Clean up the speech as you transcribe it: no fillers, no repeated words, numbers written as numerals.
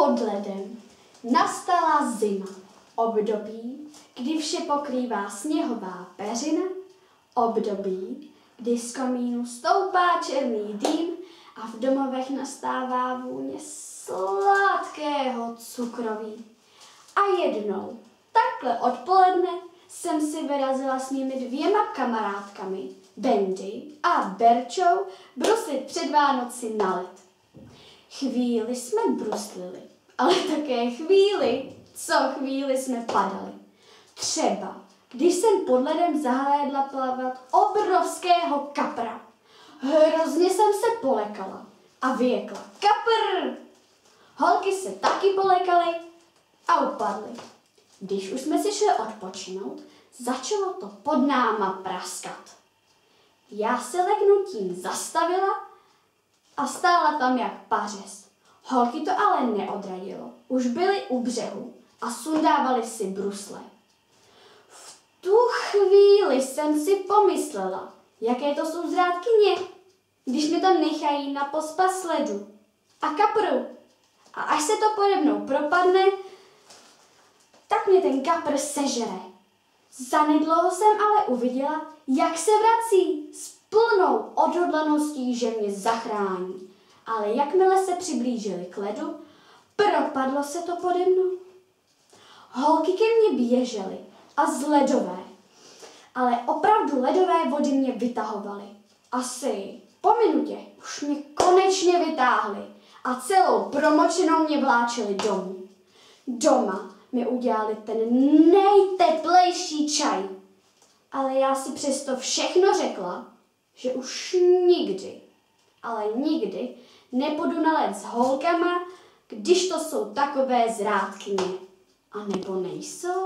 pod ledem nastala zima, období, kdy vše pokrývá sněhová peřina, období, kdy z komínu stoupá černý dým a v domovech nastává vůně sladkého cukroví. A jednou, takhle odpoledne, jsem si vyrazila s mými 2 kamarádkami, Bendy a Berčou, bruslit před Vánoci na led. Chvíli jsme bruslili, ale také chvíli jsme padali. Třeba, když jsem pod ledem zahlédla plavat obrovského kapra. Hrozně jsem se polekala a vyjekla kapr. Holky se taky polekaly a upadly. Když už jsme si šli odpočinout, začalo to pod náma praskat. Já se legnutím zastavila a stála tam jak pařez. Holky to ale neodradilo. Už byly u břehu a sundávali si brusle. V tu chvíli jsem si pomyslela, jaké to jsou zrádkyně, když mě tam nechají na pospas ledu a kapru. A až se to pode mnou propadne, tak mě ten kapr sežere. Zanedlouho jsem ale uviděla, jak se vrací s plnou odhodlaností, že mě zachrání. Ale jakmile se přiblížili k ledu, propadlo se to pode mnou. Holky ke mně běžely a z ledové, ale opravdu ledové vody mě vytahovaly. Asi po minutě už mě konečně vytáhly a celou promočenou mě vláčeli domů. Doma mi udělali ten nejteplejší čaj. Ale já si přesto všechno řekla, že už nikdy, ale nikdy nepůjdu na led s holkama, když to jsou takové zrádkyně. A nebo nejsou?